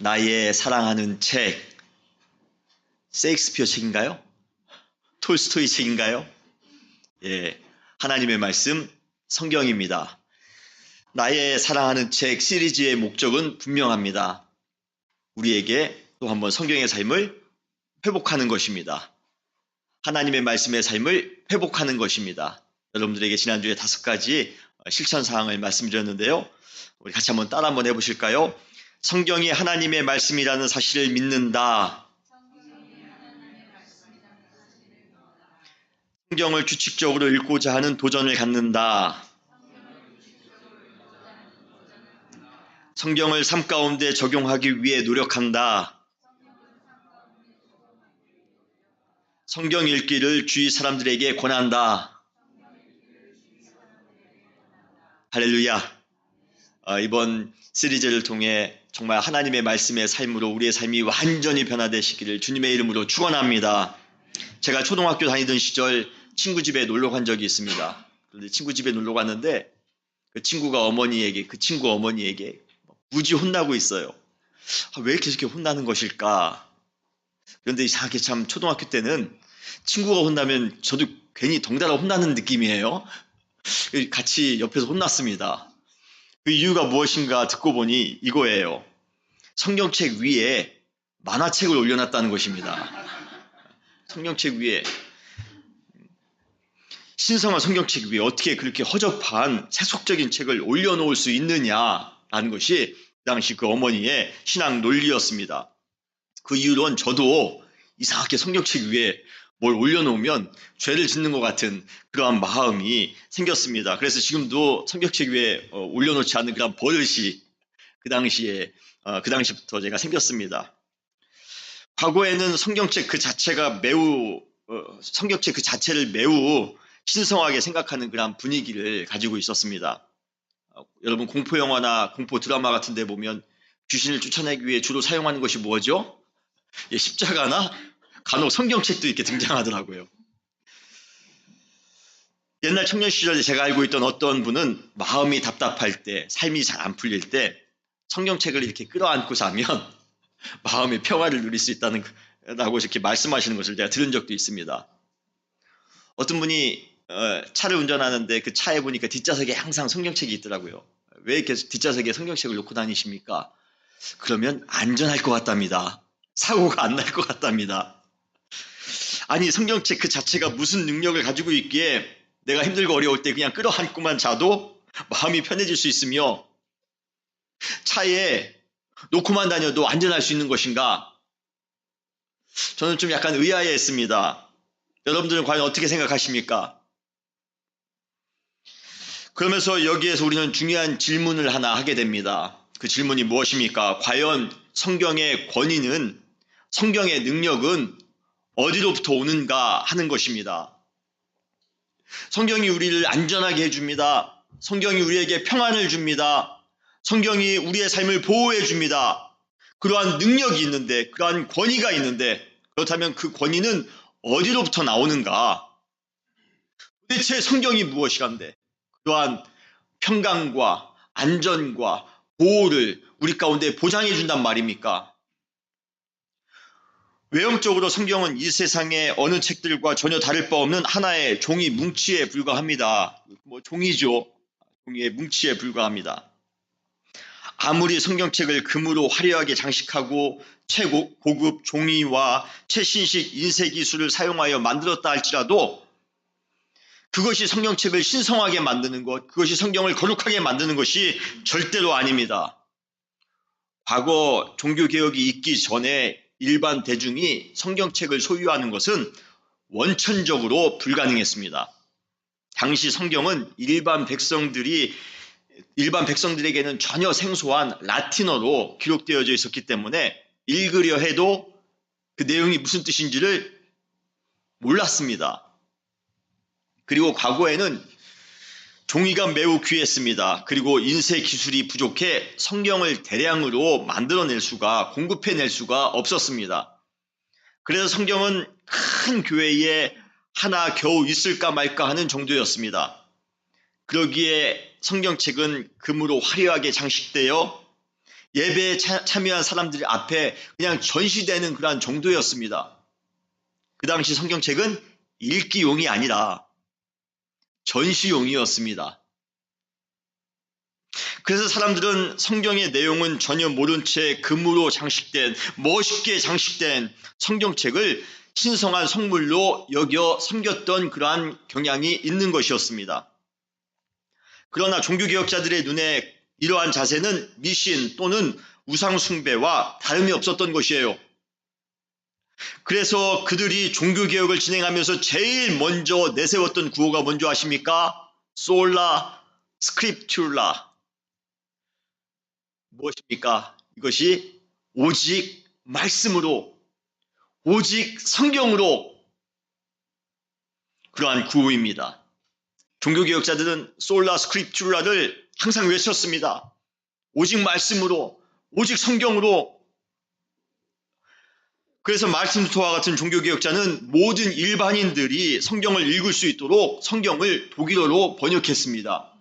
나의 사랑하는 책, 세익스피어 책인가요? 톨스토이 책인가요? 예, 하나님의 말씀, 성경입니다. 나의 사랑하는 책 시리즈의 목적은 분명합니다. 우리에게 또 한번 성경의 삶을 회복하는 것입니다. 하나님의 말씀의 삶을 회복하는 것입니다. 여러분들에게 지난주에 5가지 실천사항을 말씀드렸는데요. 우리 같이 한번 따라 한번 해보실까요? 성경이 하나님의 말씀이라는 사실을 믿는다. 성경을 규칙적으로 읽고자 하는 도전을 갖는다. 성경을 삶 가운데 적용하기 위해 노력한다. 성경 읽기를 주위 사람들에게 권한다. 할렐루야. 이번 시리즈를 통해 정말 하나님의 말씀의 삶으로 우리의 삶이 완전히 변화되시기를 주님의 이름으로 축원합니다. 제가 초등학교 다니던 시절 친구 집에 놀러 간 적이 있습니다. 그런데 친구 집에 놀러 갔는데 그 친구 어머니에게 무지 혼나고 있어요. 왜 이렇게 혼나는 것일까? 그런데 이상하게 참 초등학교 때는 친구가 혼나면 저도 괜히 덩달아 혼나는 느낌이에요. 같이 옆에서 혼났습니다. 그 이유가 무엇인가 듣고 보니 이거예요. 성경책 위에 만화책을 올려놨다는 것입니다. 성경책 위에, 신성한 성경책 위에 어떻게 그렇게 허접한 세속적인 책을 올려놓을 수 있느냐라는 것이 그 당시 그 어머니의 신앙 논리였습니다. 그 이후로는 저도 이상하게 성경책 위에 뭘 올려놓으면 죄를 짓는 것 같은 그러한 마음이 생겼습니다. 그래서 지금도 성경책 위에 올려놓지 않는 그런 버릇이 그 당시부터 제가 생겼습니다. 과거에는 성경책 그 자체를 매우 신성하게 생각하는 그런 분위기를 가지고 있었습니다. 여러분 공포 영화나 공포 드라마 같은 데 보면 귀신을 쫓아내기 위해 주로 사용하는 것이 뭐죠? 십자가나 간혹 성경책도 이렇게 등장하더라고요. 옛날 청년 시절에 제가 알고 있던 어떤 분은 마음이 답답할 때, 삶이 잘 안 풀릴 때 성경책을 이렇게 끌어안고 자면 마음의 평화를 누릴 수 있다는 라고 이렇게 말씀하시는 것을 제가 들은 적도 있습니다. 어떤 분이 차를 운전하는데 그 차에 보니까 뒷좌석에 항상 성경책이 있더라고요. 왜 이렇게 뒷좌석에 성경책을 놓고 다니십니까? 그러면 안전할 것 같답니다. 사고가 안 날 것 같답니다. 아니, 성경책 그 자체가 무슨 능력을 가지고 있기에 내가 힘들고 어려울 때 그냥 끌어안고만 자도 마음이 편해질 수 있으며 차에 놓고만 다녀도 안전할 수 있는 것인가? 저는 좀 약간 의아해했습니다. 여러분들은 과연 어떻게 생각하십니까? 그러면서 여기에서 우리는 중요한 질문을 하나 하게 됩니다. 그 질문이 무엇입니까? 과연 성경의 권위는, 성경의 능력은 어디로부터 오는가 하는 것입니다. 성경이 우리를 안전하게 해줍니다. 성경이 우리에게 평안을 줍니다. 성경이 우리의 삶을 보호해 줍니다. 그러한 능력이 있는데, 그러한 권위가 있는데, 그렇다면 그 권위는 어디로부터 나오는가? 도대체 성경이 무엇이간데 그러한 평강과 안전과 보호를 우리 가운데 보장해 준단 말입니까? 외형적으로 성경은 이 세상의 어느 책들과 전혀 다를 바 없는 하나의 종이 뭉치에 불과합니다. 종이죠. 종이의 뭉치에 불과합니다. 아무리 성경책을 금으로 화려하게 장식하고 최고급 종이와 최신식 인쇄 기술을 사용하여 만들었다 할지라도 그것이 성경책을 신성하게 만드는 것, 그것이 성경을 거룩하게 만드는 것이 절대로 아닙니다. 과거 종교개혁이 있기 전에 일반 대중이 성경책을 소유하는 것은 원천적으로 불가능했습니다. 당시 성경은 일반 백성들에게는 전혀 생소한 라틴어로 기록되어져 있었기 때문에 읽으려 해도 그 내용이 무슨 뜻인지를 몰랐습니다. 그리고 과거에는 종이가 매우 귀했습니다. 그리고 인쇄 기술이 부족해 성경을 대량으로 공급해낼 수가 없었습니다. 그래서 성경은 큰 교회에 하나 겨우 있을까 말까 하는 정도였습니다. 그러기에 성경책은 금으로 화려하게 장식되어 예배에 참여한 사람들 앞에 그냥 전시되는 그러한 정도였습니다. 그 당시 성경책은 읽기용이 아니라 전시용이었습니다. 그래서 사람들은 성경의 내용은 전혀 모른 채 금으로 장식된, 멋있게 장식된 성경책을 신성한 성물로 여겨 섬겼던 그러한 경향이 있는 것이었습니다. 그러나 종교개혁자들의 눈에 이러한 자세는 미신 또는 우상숭배와 다름이 없었던 것이에요. 그래서 그들이 종교개혁을 진행하면서 제일 먼저 내세웠던 구호가 뭔지 아십니까? 솔라 스크립툴라. 무엇입니까? 이것이 오직 말씀으로, 오직 성경으로, 그러한 구호입니다. 종교개혁자들은 솔라 스크립툴라를 항상 외쳤습니다. 오직 말씀으로, 오직 성경으로. 그래서 마르틴 루터와 같은 종교개혁자는 모든 일반인들이 성경을 읽을 수 있도록 성경을 독일어로 번역했습니다.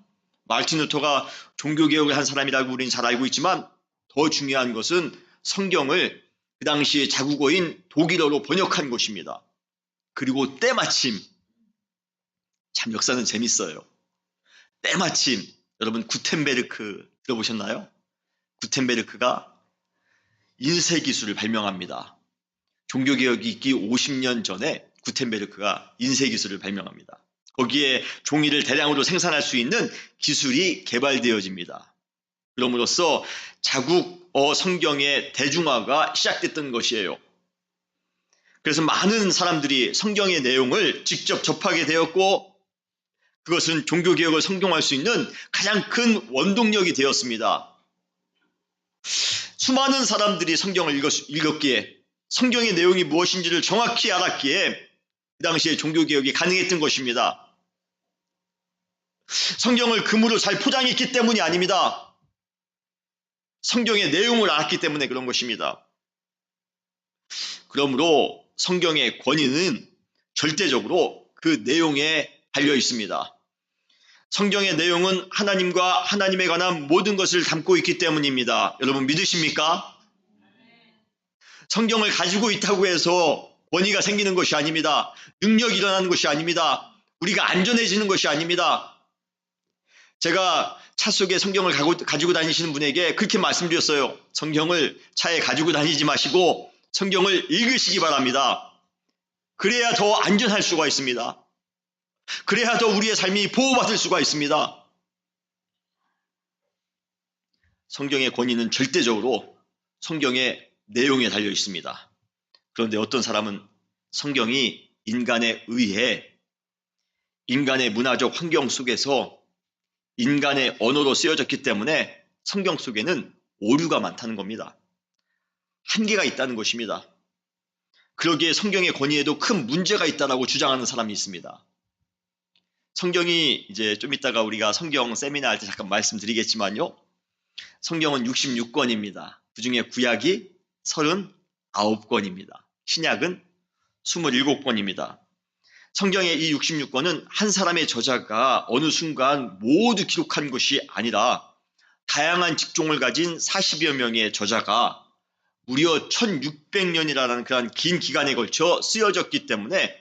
마르틴 루터가 종교개혁을 한 사람이라고 우리는 잘 알고 있지만 더 중요한 것은 성경을 그 당시에 자국어인 독일어로 번역한 것입니다. 그리고 때마침, 참 역사는 재밌어요. 때마침 여러분 구텐베르크 들어보셨나요? 구텐베르크가 인쇄기술을 발명합니다. 종교개혁이 있기 50년 전에 구텐베르크가 인쇄기술을 발명합니다. 거기에 종이를 대량으로 생산할 수 있는 기술이 개발되어집니다. 그럼으로써 자국어 성경의 대중화가 시작됐던 것이에요. 그래서 많은 사람들이 성경의 내용을 직접 접하게 되었고 그것은 종교개혁을 성공할 수 있는 가장 큰 원동력이 되었습니다. 수많은 사람들이 성경을 읽었기에 성경의 내용이 무엇인지를 정확히 알았기에 그 당시에 종교개혁이 가능했던 것입니다. 성경을 금으로 잘 포장했기 때문이 아닙니다. 성경의 내용을 알았기 때문에 그런 것입니다. 그러므로 성경의 권위는 절대적으로 그 내용에 달려 있습니다. 성경의 내용은 하나님과 하나님에 관한 모든 것을 담고 있기 때문입니다. 여러분 믿으십니까? 성경을 가지고 있다고 해서 권위가 생기는 것이 아닙니다. 능력이 일어나는 것이 아닙니다. 우리가 안전해지는 것이 아닙니다. 제가 차 속에 성경을 가지고 다니시는 분에게 그렇게 말씀드렸어요. 성경을 차에 가지고 다니지 마시고 성경을 읽으시기 바랍니다. 그래야 더 안전할 수가 있습니다. 그래야 더 우리의 삶이 보호받을 수가 있습니다. 성경의 권위는 절대적으로 성경의 내용에 달려 있습니다. 그런데 어떤 사람은 성경이 인간에 의해 인간의 문화적 환경 속에서 인간의 언어로 쓰여졌기 때문에 성경 속에는 오류가 많다는 겁니다. 한계가 있다는 것입니다. 그러기에 성경의 권위에도 큰 문제가 있다고 주장하는 사람이 있습니다. 성경이 이제 좀 이따가 우리가 성경 세미나 할 때 잠깐 말씀드리겠지만요. 성경은 66권입니다. 그 중에 구약이 39권입니다. 신약은 27권입니다. 성경의 이 66권은 한 사람의 저자가 어느 순간 모두 기록한 것이 아니라 다양한 직종을 가진 40여 명의 저자가 무려 1600년이라는 그런 긴 기간에 걸쳐 쓰여졌기 때문에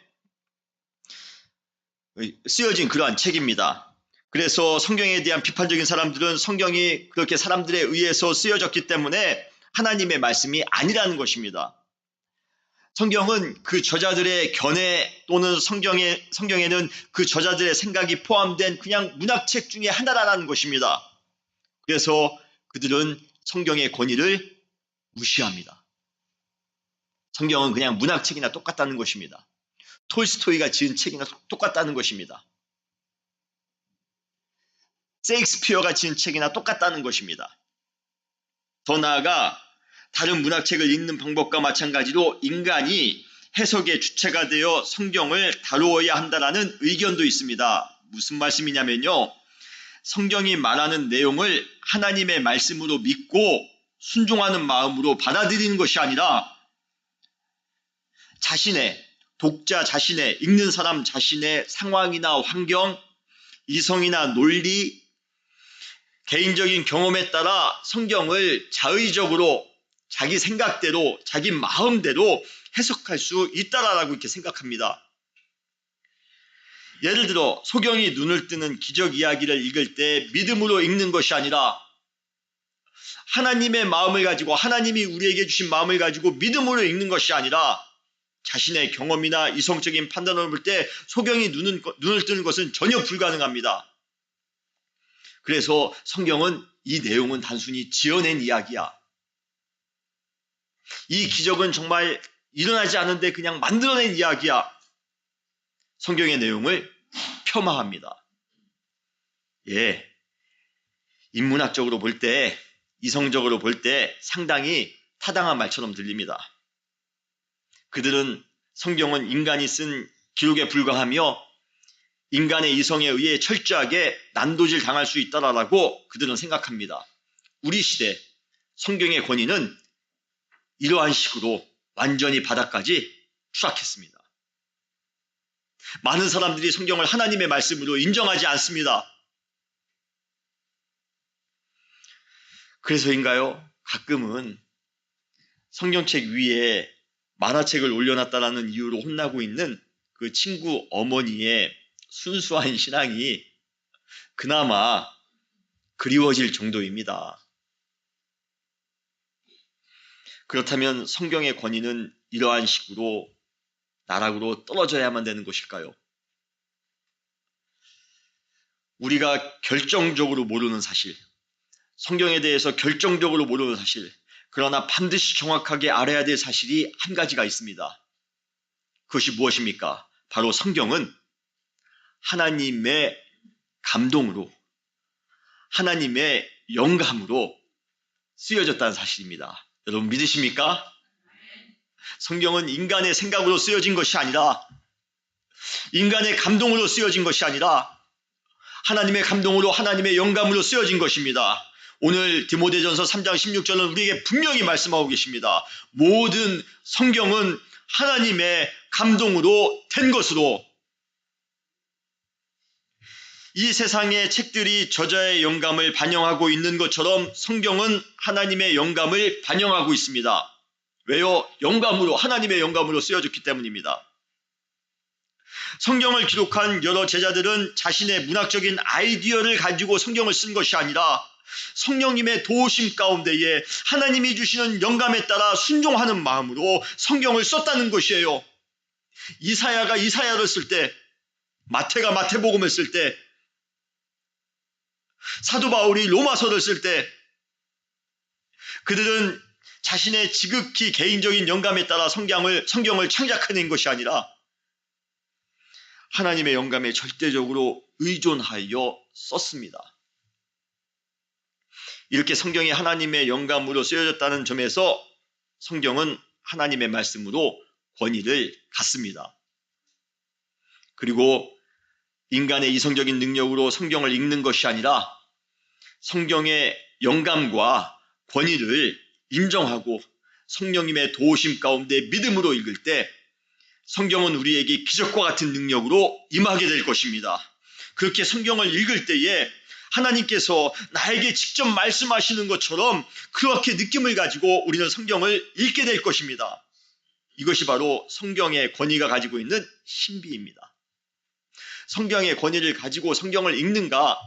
쓰여진 그러한 책입니다. 그래서 성경에 대한 비판적인 사람들은 성경이 그렇게 사람들에 의해서 쓰여졌기 때문에 하나님의 말씀이 아니라는 것입니다. 성경은 그 저자들의 견해 또는 성경에는 그 저자들의 생각이 포함된 그냥 문학책 중에 하나라는 것입니다. 그래서 그들은 성경의 권위를 무시합니다. 성경은 그냥 문학책이나 똑같다는 것입니다. 톨스토이가 지은 책이나 똑같다는 것입니다. 셰익스피어가 지은 책이나 똑같다는 것입니다. 더 나아가 다른 문학책을 읽는 방법과 마찬가지로 인간이 해석의 주체가 되어 성경을 다루어야 한다는 의견도 있습니다. 무슨 말씀이냐면요. 성경이 말하는 내용을 하나님의 말씀으로 믿고 순종하는 마음으로 받아들이는 것이 아니라 독자 자신의, 읽는 사람 자신의 상황이나 환경, 이성이나 논리, 개인적인 경험에 따라 성경을 자의적으로 자기 생각대로 자기 마음대로 해석할 수 있다라고 이렇게 생각합니다. 예를 들어 소경이 눈을 뜨는 기적 이야기를 읽을 때 믿음으로 읽는 것이 아니라 하나님의 마음을 가지고 하나님이 우리에게 주신 마음을 가지고 믿음으로 읽는 것이 아니라 자신의 경험이나 이성적인 판단을 볼 때 소경이 눈을 뜨는 것은 전혀 불가능합니다. 그래서 성경은 이 내용은 단순히 지어낸 이야기야. 이 기적은 정말 일어나지 않은데 그냥 만들어낸 이야기야. 성경의 내용을 폄하합니다. 예, 인문학적으로 볼 때, 이성적으로 볼 때 상당히 타당한 말처럼 들립니다. 그들은 성경은 인간이 쓴 기록에 불과하며 인간의 이성에 의해 철저하게 난도질 당할 수 있다라고 그들은 생각합니다. 우리 시대 성경의 권위는 이러한 식으로 완전히 바닥까지 추락했습니다. 많은 사람들이 성경을 하나님의 말씀으로 인정하지 않습니다. 그래서인가요? 가끔은 성경책 위에 만화책을 올려놨다라는 이유로 혼나고 있는 그 친구 어머니의 순수한 신앙이 그나마 그리워질 정도입니다. 그렇다면 성경의 권위는 이러한 식으로 나락으로 떨어져야만 되는 것일까요? 우리가 결정적으로 모르는 사실, 성경에 대해서 결정적으로 모르는 사실, 그러나 반드시 정확하게 알아야 될 사실이 한 가지가 있습니다. 그것이 무엇입니까? 바로 성경은 하나님의 감동으로, 하나님의 영감으로 쓰여졌다는 사실입니다. 여러분 믿으십니까? 성경은 인간의 생각으로 쓰여진 것이 아니라, 인간의 감동으로 쓰여진 것이 아니라 하나님의 감동으로 하나님의 영감으로 쓰여진 것입니다. 오늘 디모데전서 3장 16절은 우리에게 분명히 말씀하고 계십니다. 모든 성경은 하나님의 감동으로 된 것으로, 이 세상의 책들이 저자의 영감을 반영하고 있는 것처럼 성경은 하나님의 영감을 반영하고 있습니다. 왜요? 영감으로, 하나님의 영감으로 쓰여졌기 때문입니다. 성경을 기록한 여러 제자들은 자신의 문학적인 아이디어를 가지고 성경을 쓴 것이 아니라 성령님의 도우심 가운데에 하나님이 주시는 영감에 따라 순종하는 마음으로 성경을 썼다는 것이에요. 이사야가 이사야를 쓸 때, 마태가 마태복음을 쓸 때, 사도 바울이 로마서를 쓸 때 그들은 자신의 지극히 개인적인 영감에 따라 성경을 창작해낸 것이 아니라 하나님의 영감에 절대적으로 의존하여 썼습니다. 이렇게 성경이 하나님의 영감으로 쓰여졌다는 점에서 성경은 하나님의 말씀으로 권위를 갖습니다. 그리고 인간의 이성적인 능력으로 성경을 읽는 것이 아니라 성경의 영감과 권위를 인정하고 성령님의 도우심 가운데 믿음으로 읽을 때 성경은 우리에게 기적과 같은 능력으로 임하게 될 것입니다. 그렇게 성경을 읽을 때에 하나님께서 나에게 직접 말씀하시는 것처럼 그렇게 느낌을 가지고 우리는 성경을 읽게 될 것입니다. 이것이 바로 성경의 권위가 가지고 있는 신비입니다. 성경의 권위를 가지고 성경을 읽는가?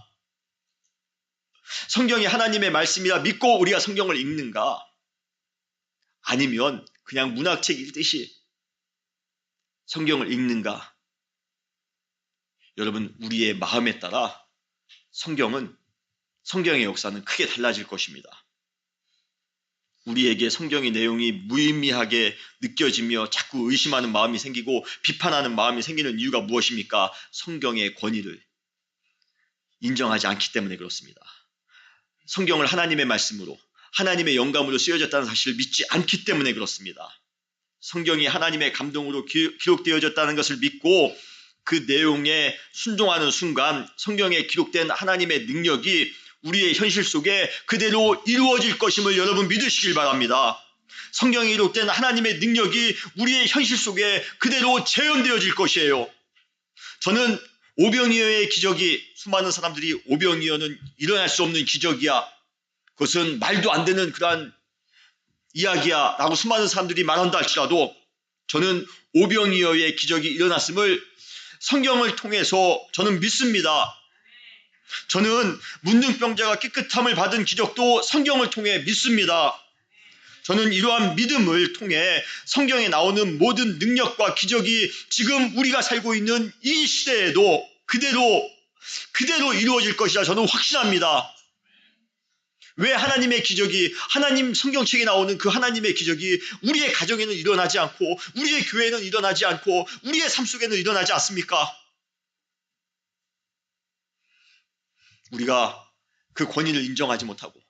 성경이 하나님의 말씀이라 믿고 우리가 성경을 읽는가? 아니면 그냥 문학책 읽듯이 성경을 읽는가? 여러분, 우리의 마음에 따라 성경의 역사는 크게 달라질 것입니다. 우리에게 성경의 내용이 무의미하게 느껴지며 자꾸 의심하는 마음이 생기고 비판하는 마음이 생기는 이유가 무엇입니까? 성경의 권위를 인정하지 않기 때문에 그렇습니다. 성경을 하나님의 말씀으로, 하나님의 영감으로 쓰여졌다는 사실을 믿지 않기 때문에 그렇습니다. 성경이 하나님의 감동으로 기록되어졌다는 것을 믿고 그 내용에 순종하는 순간 성경에 기록된 하나님의 능력이 우리의 현실 속에 그대로 이루어질 것임을 여러분 믿으시길 바랍니다. 성경에 기록된 하나님의 능력이 우리의 현실 속에 그대로 재현되어질 것이에요. 저는 오병이어의 기적이, 수많은 사람들이 오병이어는 일어날 수 없는 기적이야, 그것은 말도 안 되는 그러한 이야기야 라고 수많은 사람들이 말한다 할지라도 저는 오병이어의 기적이 일어났음을 성경을 통해서 저는 믿습니다. 저는 문둥병자가 깨끗함을 받은 기적도 성경을 통해 믿습니다. 저는 이러한 믿음을 통해 성경에 나오는 모든 능력과 기적이 지금 우리가 살고 있는 이 시대에도 그대로 이루어질 것이라 저는 확신합니다. 왜 하나님의 기적이, 하나님 성경책에 나오는 그 하나님의 기적이 우리의 가정에는 일어나지 않고 우리의 교회에는 일어나지 않고 우리의 삶 속에는 일어나지 않습니까? 우리가 그 권위를 인정하지 못하고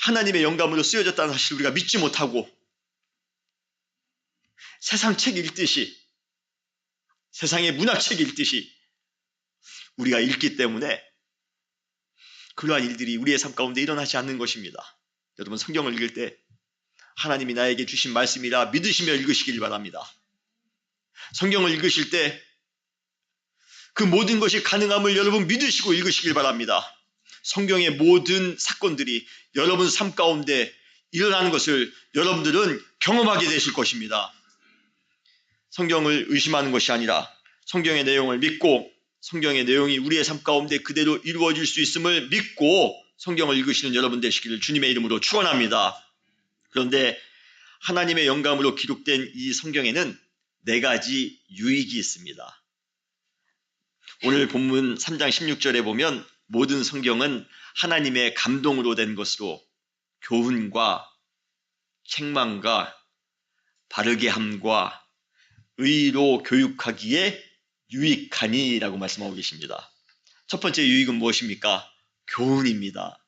하나님의 영감으로 쓰여졌다는 사실을 우리가 믿지 못하고 세상 책 읽듯이, 세상의 문학책 읽듯이 우리가 읽기 때문에 그러한 일들이 우리의 삶 가운데 일어나지 않는 것입니다. 여러분, 성경을 읽을 때 하나님이 나에게 주신 말씀이라 믿으시며 읽으시길 바랍니다. 성경을 읽으실 때 그 모든 것이 가능함을 여러분 믿으시고 읽으시길 바랍니다. 성경의 모든 사건들이 여러분 삶 가운데 일어나는 것을 여러분들은 경험하게 되실 것입니다. 성경을 의심하는 것이 아니라 성경의 내용을 믿고 성경의 내용이 우리의 삶 가운데 그대로 이루어질 수 있음을 믿고 성경을 읽으시는 여러분 되시기를 주님의 이름으로 축원합니다. 그런데 하나님의 영감으로 기록된 이 성경에는 4가지 유익이 있습니다. 오늘 본문 3장 16절에 보면 모든 성경은 하나님의 감동으로 된 것으로 교훈과 책망과 바르게 함과 의로 교육하기에 유익하니라고 말씀하고 계십니다. 첫 번째 유익은 무엇입니까? 교훈입니다.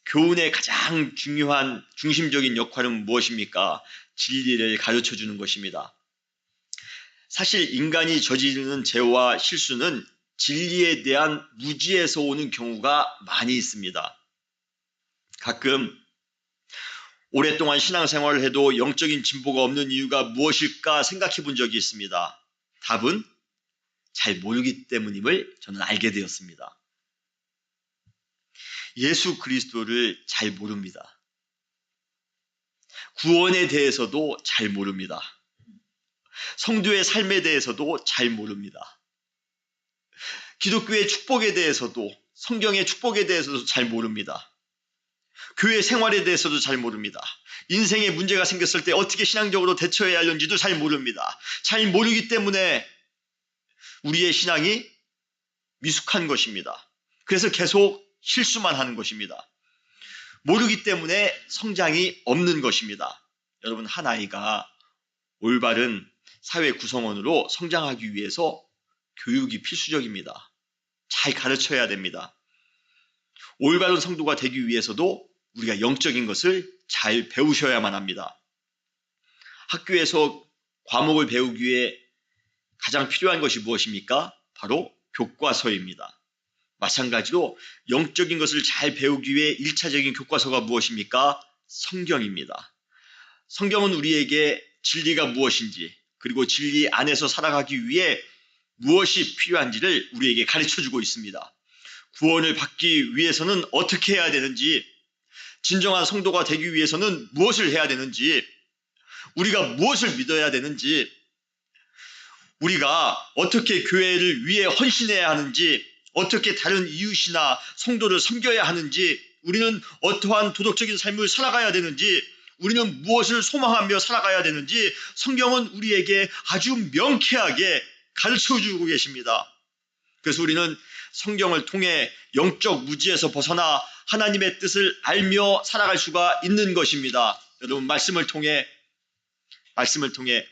교훈의 가장 중요한 중심적인 역할은 무엇입니까? 진리를 가르쳐 주는 것입니다. 사실 인간이 저지르는 죄와 실수는 진리에 대한 무지에서 오는 경우가 많이 있습니다. 가끔 오랫동안 신앙생활을 해도 영적인 진보가 없는 이유가 무엇일까 생각해 본 적이 있습니다. 답은 잘 모르기 때문임을 저는 알게 되었습니다. 예수 그리스도를 잘 모릅니다. 구원에 대해서도 잘 모릅니다. 성도의 삶에 대해서도 잘 모릅니다. 기독교의 축복에 대해서도, 성경의 축복에 대해서도 잘 모릅니다. 교회 생활에 대해서도 잘 모릅니다. 인생에 문제가 생겼을 때 어떻게 신앙적으로 대처해야 하는지도 잘 모릅니다. 잘 모르기 때문에 우리의 신앙이 미숙한 것입니다. 그래서 계속 실수만 하는 것입니다. 모르기 때문에 성장이 없는 것입니다. 여러분, 한 아이가 올바른 사회 구성원으로 성장하기 위해서 교육이 필수적입니다. 잘 가르쳐야 됩니다. 올바른 성도가 되기 위해서도 우리가 영적인 것을 잘 배우셔야만 합니다. 학교에서 과목을 배우기 위해 가장 필요한 것이 무엇입니까? 바로 교과서입니다. 마찬가지로 영적인 것을 잘 배우기 위해 1차적인 교과서가 무엇입니까? 성경입니다. 성경은 우리에게 진리가 무엇인지, 그리고 진리 안에서 살아가기 위해 무엇이 필요한지를 우리에게 가르쳐주고 있습니다. 구원을 받기 위해서는 어떻게 해야 되는지, 진정한 성도가 되기 위해서는 무엇을 해야 되는지, 우리가 무엇을 믿어야 되는지, 우리가 어떻게 교회를 위해 헌신해야 하는지, 어떻게 다른 이웃이나 성도를 섬겨야 하는지, 우리는 어떠한 도덕적인 삶을 살아가야 되는지, 우리는 무엇을 소망하며 살아가야 되는지 성경은 우리에게 아주 명쾌하게 가르쳐주고 계십니다. 그래서 우리는 성경을 통해 영적 무지에서 벗어나 하나님의 뜻을 알며 살아갈 수가 있는 것입니다. 여러분, 말씀을 통해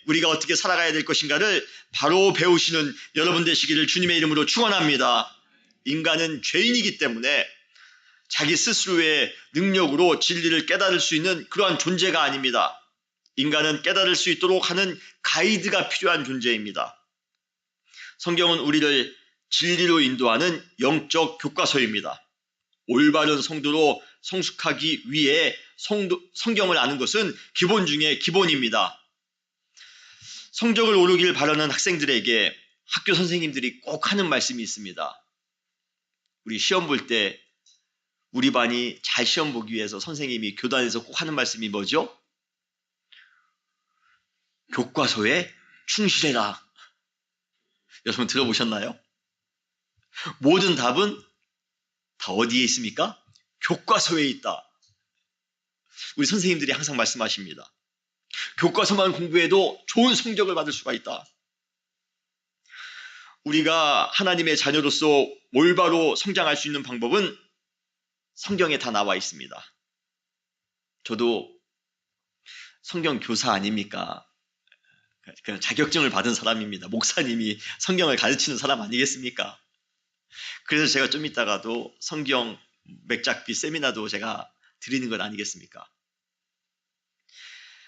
우리가 어떻게 살아가야 될 것인가를 바로 배우시는 여러분 되시기를 주님의 이름으로 축원합니다. 인간은 죄인이기 때문에 자기 스스로의 능력으로 진리를 깨달을 수 있는 그러한 존재가 아닙니다. 인간은 깨달을 수 있도록 하는 가이드가 필요한 존재입니다. 성경은 우리를 진리로 인도하는 영적 교과서입니다. 올바른 성도로 성숙하기 위해 성경을 아는 것은 기본 중에 기본입니다. 성적을 오르길 바라는 학생들에게 학교 선생님들이 꼭 하는 말씀이 있습니다. 우리 시험 볼 때 우리 반이 잘 시험 보기 위해서 선생님이 교단에서 꼭 하는 말씀이 뭐죠? 교과서에 충실해라. 여러분 들어보셨나요? 모든 답은 다 어디에 있습니까? 교과서에 있다. 우리 선생님들이 항상 말씀하십니다. 교과서만 공부해도 좋은 성적을 받을 수가 있다. 우리가 하나님의 자녀로서 올바로 성장할 수 있는 방법은 성경에 다 나와 있습니다. 저도 성경 교사 아닙니까? 그냥 자격증을 받은 사람입니다. 목사님이 성경을 가르치는 사람 아니겠습니까? 그래서 제가 좀 이따가도 성경 맥작비 세미나도 제가 드리는 것 아니겠습니까?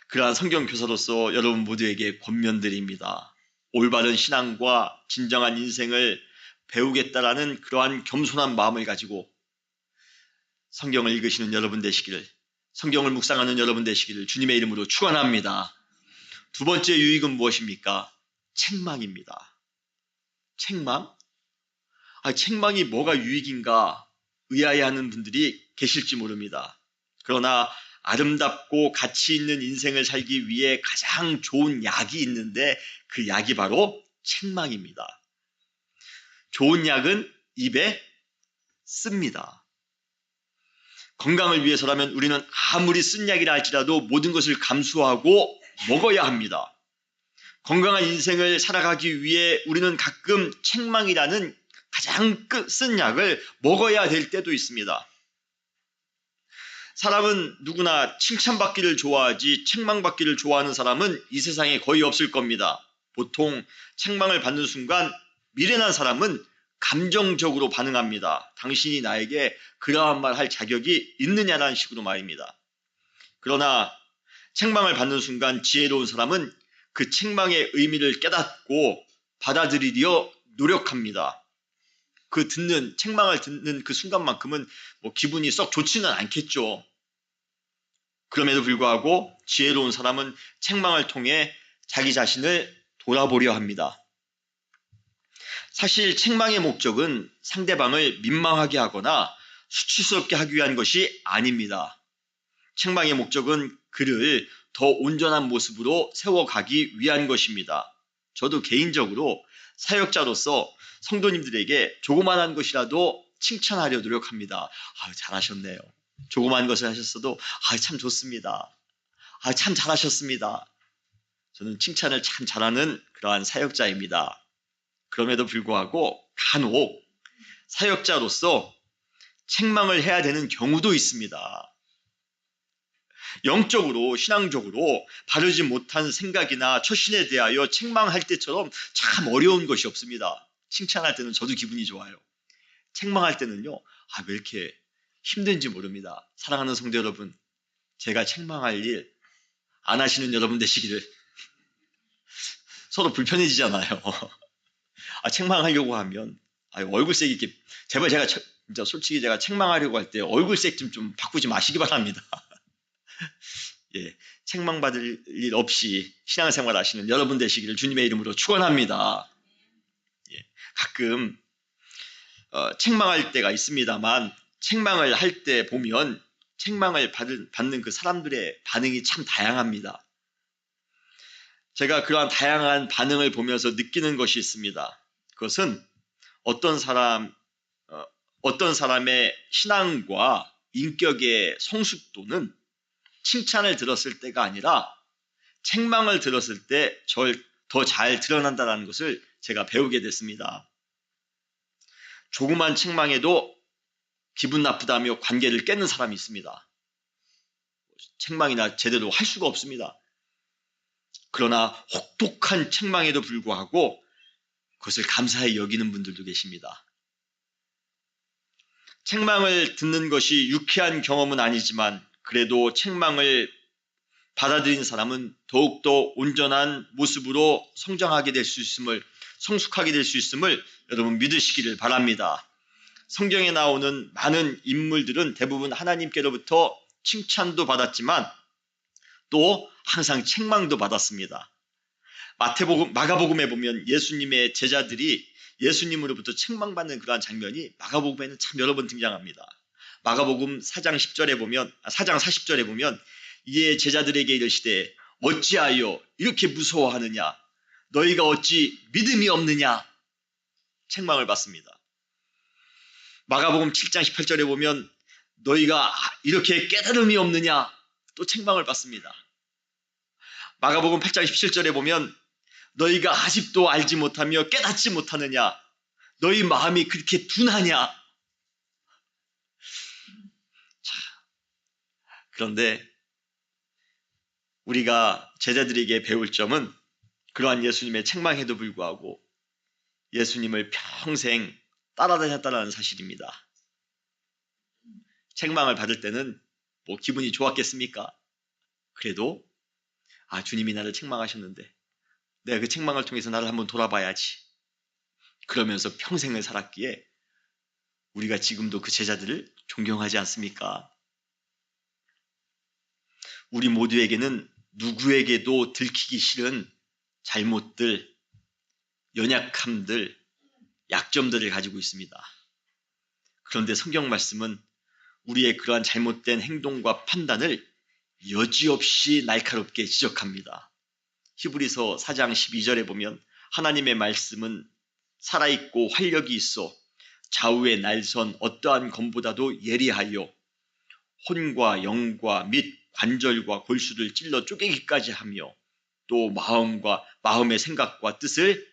그러한 성경 교사로서 여러분 모두에게 권면드립니다. 올바른 신앙과 진정한 인생을 배우겠다라는 그러한 겸손한 마음을 가지고 성경을 읽으시는 여러분 되시기를, 성경을 묵상하는 여러분 되시기를 주님의 이름으로 축원합니다. 두 번째 유익은 무엇입니까? 책망입니다. 책망? 책망이 뭐가 유익인가 의아해하는 분들이 계실지 모릅니다. 그러나 아름답고 가치 있는 인생을 살기 위해 가장 좋은 약이 있는데 그 약이 바로 책망입니다. 좋은 약은 입에 씁니다. 건강을 위해서라면 우리는 아무리 쓴 약이라 할지라도 모든 것을 감수하고 먹어야 합니다. 건강한 인생을 살아가기 위해 우리는 가끔 책망이라는 가장 쓴 약을 먹어야 될 때도 있습니다. 사람은 누구나 칭찬받기를 좋아하지 책망받기를 좋아하는 사람은 이 세상에 거의 없을 겁니다. 보통 책망을 받는 순간 미련한 사람은 감정적으로 반응합니다. 당신이 나에게 그러한 말 할 자격이 있느냐라는 식으로 말입니다. 그러나 책망을 받는 순간 지혜로운 사람은 그 책망의 의미를 깨닫고 받아들이려 노력합니다. 책망을 듣는 그 순간만큼은 기분이 썩 좋지는 않겠죠. 그럼에도 불구하고 지혜로운 사람은 책망을 통해 자기 자신을 돌아보려 합니다. 사실 책망의 목적은 상대방을 민망하게 하거나 수치스럽게 하기 위한 것이 아닙니다. 책망의 목적은 그를 더 온전한 모습으로 세워가기 위한 것입니다. 저도 개인적으로 사역자로서 성도님들에게 조그만한 것이라도 칭찬하려 노력합니다. 잘하셨네요. 조그만 것을 하셨어도 참 좋습니다. 참 잘하셨습니다. 저는 칭찬을 참 잘하는 그러한 사역자입니다. 그럼에도 불구하고 간혹 사역자로서 책망을 해야 되는 경우도 있습니다. 영적으로 신앙적으로 바르지 못한 생각이나 처신에 대하여 책망할 때처럼 참 어려운 것이 없습니다. 칭찬할 때는 저도 기분이 좋아요. 책망할 때는요, 왜 이렇게 힘든지 모릅니다. 사랑하는 성도 여러분, 제가 책망할 일 안 하시는 여러분 되시기를. 서로 불편해지잖아요. 책망하려고 하면 얼굴색 이렇게 제발 제가 진짜 솔직히 제가 책망하려고 할 때 얼굴색 좀 바꾸지 마시기 바랍니다. 예, 책망받을 일 없이 신앙생활 하시는 여러분 되시기를 주님의 이름으로 축원합니다. 예, 가끔 책망할 때가 있습니다만 책망을 할 때 보면 책망을 받는 그 사람들의 반응이 참 다양합니다. 제가 그러한 다양한 반응을 보면서 느끼는 것이 있습니다. 그것은 어떤 사람의 신앙과 인격의 성숙도는 칭찬을 들었을 때가 아니라 책망을 들었을 때 더 잘 드러난다는 것을 제가 배우게 됐습니다. 조그만 책망에도 기분 나쁘다며 관계를 깨는 사람이 있습니다. 책망이나 제대로 할 수가 없습니다. 그러나 혹독한 책망에도 불구하고 그것을 감사히 여기는 분들도 계십니다. 책망을 듣는 것이 유쾌한 경험은 아니지만 그래도 책망을 받아들인 사람은 더욱더 온전한 모습으로 성숙하게 될 수 있음을 여러분 믿으시기를 바랍니다. 성경에 나오는 많은 인물들은 대부분 하나님께로부터 칭찬도 받았지만 또 항상 책망도 받았습니다. 마가복음에 보면 예수님의 제자들이 예수님으로부터 책망받는 그러한 장면이 마가복음에는 참 여러 번 등장합니다. 마가복음 4장 40절에 보면 이에 제자들에게 이르시되 어찌하여 이렇게 무서워하느냐? 너희가 어찌 믿음이 없느냐? 책망을 받습니다. 마가복음 7장 18절에 보면 너희가 이렇게 깨달음이 없느냐? 또 책망을 받습니다. 마가복음 8장 17절에 보면 너희가 아직도 알지 못하며 깨닫지 못하느냐? 너희 마음이 그렇게 둔하냐? 자, 그런데 우리가 제자들에게 배울 점은 그러한 예수님의 책망에도 불구하고 예수님을 평생 따라다녔다는 사실입니다. 책망을 받을 때는 뭐 기분이 좋았겠습니까? 그래도 주님이 나를 책망하셨는데 내가 그 책망을 통해서 나를 한번 돌아봐야지. 그러면서 평생을 살았기에 우리가 지금도 그 제자들을 존경하지 않습니까? 우리 모두에게는 누구에게도 들키기 싫은 잘못들, 연약함들, 약점들을 가지고 있습니다. 그런데 성경 말씀은 우리의 그러한 잘못된 행동과 판단을 여지없이 날카롭게 지적합니다. 히브리서 4장 12절에 보면 하나님의 말씀은 살아있고 활력이 있어 좌우의 날선 어떠한 검보다도 예리하여 혼과 영과 및 관절과 골수를 찔러 쪼개기까지 하며 또 마음의 생각과 뜻을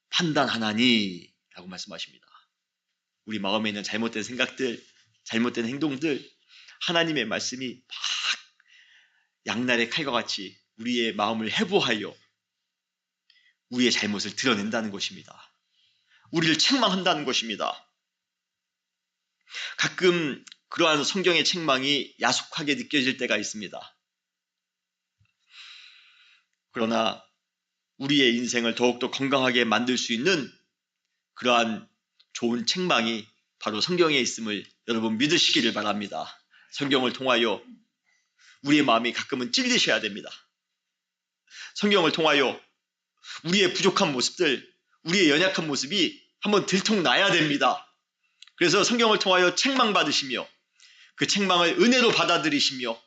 판단하나니 라고 말씀하십니다. 우리 마음에 있는 잘못된 생각들, 잘못된 행동들, 하나님의 말씀이 막 양날의 칼과 같이 우리의 마음을 해부하여 우리의 잘못을 드러낸다는 것입니다. 우리를 책망한다는 것입니다. 가끔 그러한 성경의 책망이 야속하게 느껴질 때가 있습니다. 그러나 우리의 인생을 더욱더 건강하게 만들 수 있는 그러한 좋은 책망이 바로 성경에 있음을 여러분 믿으시기를 바랍니다. 성경을 통하여 우리의 마음이 가끔은 찔리셔야 됩니다. 성경을 통하여 우리의 부족한 모습들, 우리의 연약한 모습이 한번 들통나야 됩니다. 그래서 성경을 통하여 책망받으시며 그 책망을 은혜로 받아들이시며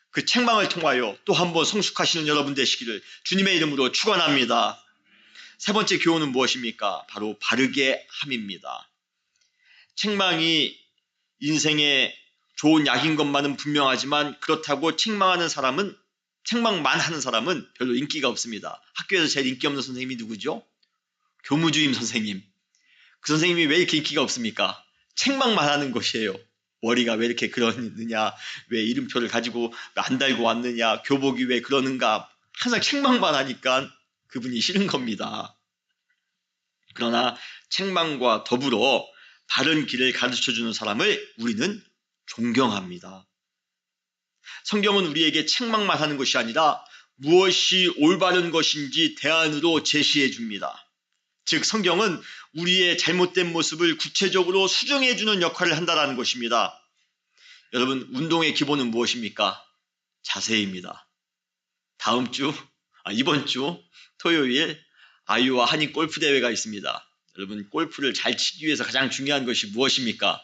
그 책망을 통하여 또 한번 성숙하시는 여러분 되시기를 주님의 이름으로 축원합니다. 세 번째 교훈은 무엇입니까? 바로 바르게 함입니다. 책망이 인생에 좋은 약인 것만은 분명하지만 그렇다고 책망만 하는 사람은 별로 인기가 없습니다. 학교에서 제일 인기 없는 선생님이 누구죠? 교무주임 선생님. 그 선생님이 왜 이렇게 인기가 없습니까? 책망만 하는 것이에요. 머리가 왜 이렇게 그러느냐, 왜 이름표를 가지고 안 달고 왔느냐, 교복이 왜 그러는가, 항상 책망만 하니까 그분이 싫은 겁니다. 그러나 책망과 더불어 바른 길을 가르쳐주는 사람을 우리는 존경합니다. 성경은 우리에게 책망만 하는 것이 아니라 무엇이 올바른 것인지 대안으로 제시해 줍니다. 즉 성경은 우리의 잘못된 모습을 구체적으로 수정해 주는 역할을 한다는 것입니다. 여러분, 운동의 기본은 무엇입니까? 자세입니다. 이번 주 토요일 아이와 한인 골프 대회가 있습니다. 여러분, 골프를 잘 치기 위해서 가장 중요한 것이 무엇입니까?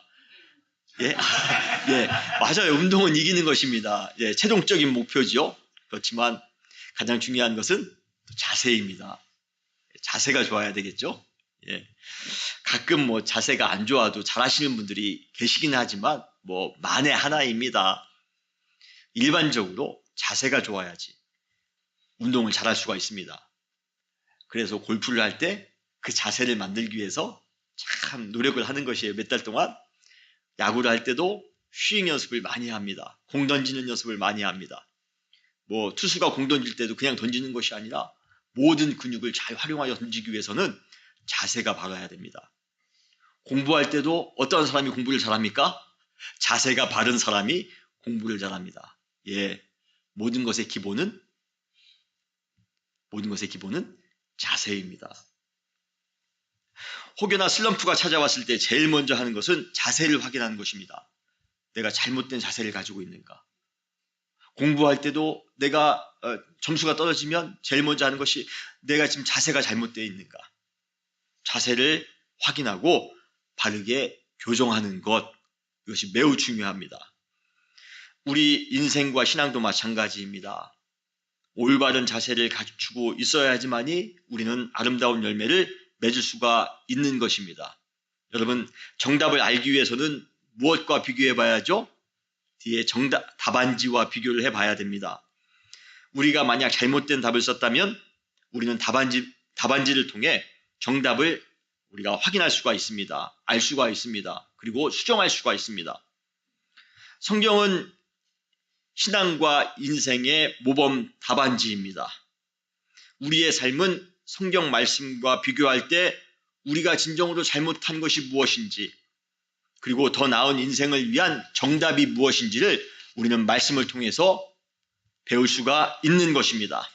예? 예, 맞아요. 운동은 이기는 것입니다. 예, 최종적인 목표지요. 그렇지만 가장 중요한 것은 자세입니다. 자세가 좋아야 되겠죠? 예. 가끔 자세가 안 좋아도 잘하시는 분들이 계시긴 하지만 만에 하나입니다. 일반적으로 자세가 좋아야지 운동을 잘할 수가 있습니다. 그래서 골프를 할 때 그 자세를 만들기 위해서 참 노력을 하는 것이에요. 몇 달 동안 야구를 할 때도 스윙 연습을 많이 합니다. 공 던지는 연습을 많이 합니다. 투수가 공 던질 때도 그냥 던지는 것이 아니라 모든 근육을 잘 활용하여 던지기 위해서는 자세가 바라야 됩니다. 공부할 때도 어떤 사람이 공부를 잘합니까? 자세가 바른 사람이 공부를 잘합니다. 예, 모든 것의 기본은 자세입니다. 혹여나 슬럼프가 찾아왔을 때 제일 먼저 하는 것은 자세를 확인하는 것입니다. 내가 잘못된 자세를 가지고 있는가? 공부할 때도 내가 점수가 떨어지면 제일 먼저 하는 것이 내가 지금 자세가 잘못되어 있는가. 자세를 확인하고 바르게 교정하는 것, 이것이 매우 중요합니다. 우리 인생과 신앙도 마찬가지입니다. 올바른 자세를 갖추고 있어야지만이 우리는 아름다운 열매를 맺을 수가 있는 것입니다. 여러분, 정답을 알기 위해서는 무엇과 비교해 봐야죠? 뒤에 답안지와 비교를 해봐야 됩니다. 우리가 만약 잘못된 답을 썼다면 우리는 답안지를 통해 정답을 우리가 확인할 수가 있습니다. 알 수가 있습니다. 그리고 수정할 수가 있습니다. 성경은 신앙과 인생의 모범 답안지입니다. 우리의 삶은 성경 말씀과 비교할 때 우리가 진정으로 잘못한 것이 무엇인지, 그리고 더 나은 인생을 위한 정답이 무엇인지를 우리는 말씀을 통해서 배울 수가 있는 것입니다.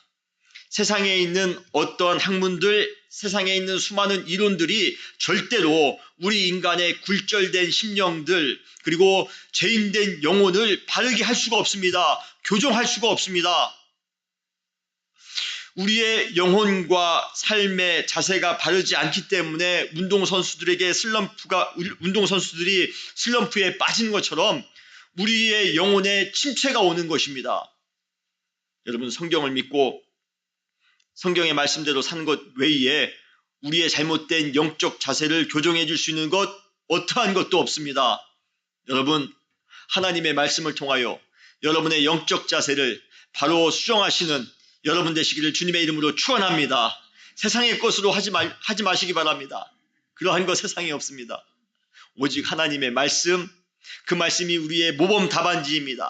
세상에 있는 어떠한 학문들, 세상에 있는 수많은 이론들이 절대로 우리 인간의 굴절된 심령들, 그리고 죄인된 영혼을 바르게 할 수가 없습니다. 교정할 수가 없습니다. 우리의 영혼과 삶의 자세가 바르지 않기 때문에 운동선수들이 슬럼프에 빠진 것처럼 우리의 영혼에 침체가 오는 것입니다. 여러분, 성경을 믿고 성경의 말씀대로 사는 것 외에 우리의 잘못된 영적 자세를 교정해 줄 수 있는 것 어떠한 것도 없습니다. 여러분, 하나님의 말씀을 통하여 여러분의 영적 자세를 바로 수정하시는 여러분 되시기를 주님의 이름으로 축원합니다. 세상의 것으로 하지 마시기 바랍니다. 그러한 것 세상에 없습니다. 오직 하나님의 말씀, 그 말씀이 우리의 모범 답안지입니다.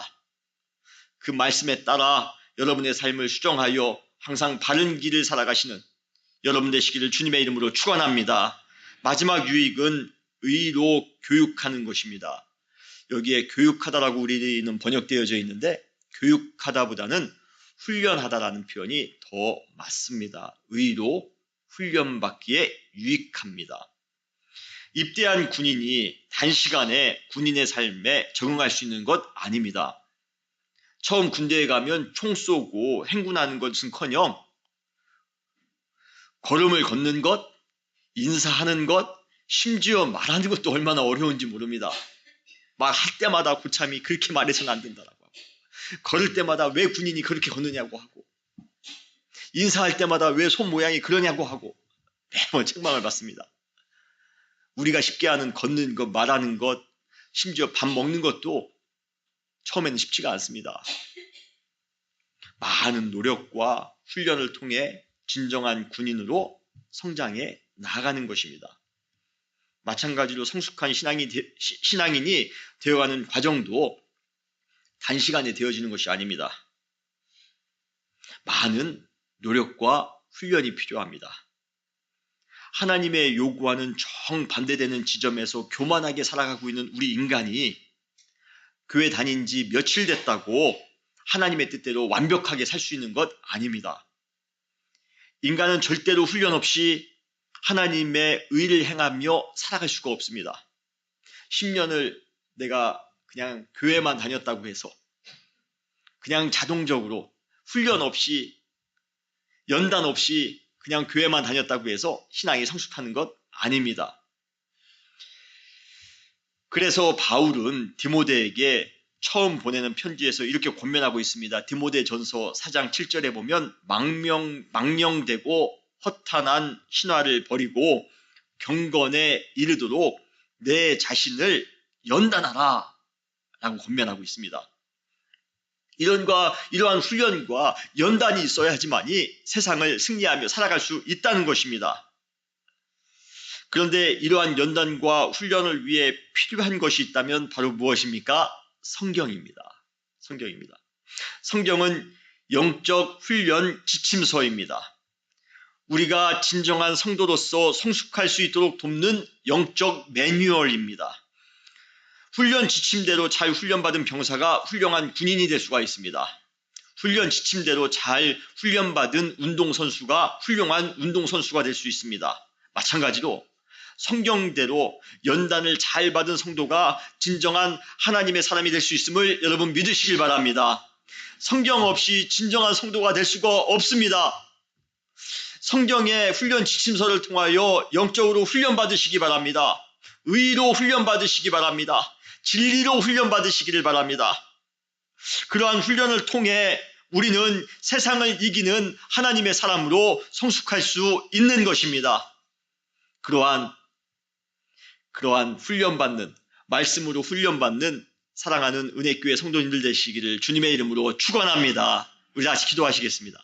그 말씀에 따라 여러분의 삶을 수정하여 항상 바른 길을 살아가시는 여러분 되시기를 주님의 이름으로 축원합니다. 마지막 유익은 의로 교육하는 것입니다. 여기에 교육하다라고 우리는 번역되어져 있는데 교육하다보다는 훈련하다라는 표현이 더 맞습니다. 의로 훈련받기에 유익합니다. 입대한 군인이 단시간에 군인의 삶에 적응할 수 있는 것 아닙니다. 처음 군대에 가면 총 쏘고 행군하는 것은커녕 걸음을 걷는 것, 인사하는 것, 심지어 말하는 것도 얼마나 어려운지 모릅니다. 말할 때마다 고참이 그렇게 말해서는 안 된다라고 하고, 걸을 때마다 왜 군인이 그렇게 걷느냐고 하고, 인사할 때마다 왜 손 모양이 그러냐고 하고 매번 책망을 받습니다. 우리가 쉽게 하는 걷는 것, 말하는 것, 심지어 밥 먹는 것도 처음에는 쉽지가 않습니다. 많은 노력과 훈련을 통해 진정한 군인으로 성장해 나아가는 것입니다. 마찬가지로 성숙한 신앙인이 되어가는 과정도 단시간에 되어지는 것이 아닙니다. 많은 노력과 훈련이 필요합니다. 하나님의 요구하는 정반대되는 지점에서 교만하게 살아가고 있는 우리 인간이 교회 다닌 지 며칠 됐다고 하나님의 뜻대로 완벽하게 살 수 있는 것 아닙니다. 인간은 절대로 훈련 없이 하나님의 의를 행하며 살아갈 수가 없습니다. 10년을 내가 그냥 교회만 다녔다고 해서 그냥 자동적으로 훈련 없이 연단 없이 그냥 교회만 다녔다고 해서 신앙이 성숙하는 것 아닙니다. 그래서 바울은 디모데에게 처음 보내는 편지에서 이렇게 권면하고 있습니다. 디모데전서 4장 7절에 보면 망령되고 허탄한 신화를 버리고 경건에 이르도록 내 자신을 연단하라 라고 권면하고 있습니다. 이러한 훈련과 연단이 있어야지만이 세상을 승리하며 살아갈 수 있다는 것입니다. 그런데 이러한 연단과 훈련을 위해 필요한 것이 있다면 바로 무엇입니까? 성경입니다. 성경은 영적 훈련 지침서입니다. 우리가 진정한 성도로서 성숙할 수 있도록 돕는 영적 매뉴얼입니다. 훈련 지침대로 잘 훈련받은 병사가 훌륭한 군인이 될 수가 있습니다. 훈련 지침대로 잘 훈련받은 운동선수가 훌륭한 운동선수가 될 수 있습니다. 마찬가지로 성경대로 연단을 잘 받은 성도가 진정한 하나님의 사람이 될 수 있음을 여러분 믿으시길 바랍니다. 성경 없이 진정한 성도가 될 수가 없습니다. 성경의 훈련 지침서를 통하여 영적으로 훈련받으시기 바랍니다. 의로 훈련받으시기 바랍니다. 진리로 훈련받으시기를 바랍니다. 그러한 훈련을 통해 우리는 세상을 이기는 하나님의 사람으로 성숙할 수 있는 것입니다. 그러한 훈련받는, 말씀으로 훈련받는 사랑하는 은혜교회 성도님들 되시기를 주님의 이름으로 축원합니다. 우리 다시 기도하시겠습니다.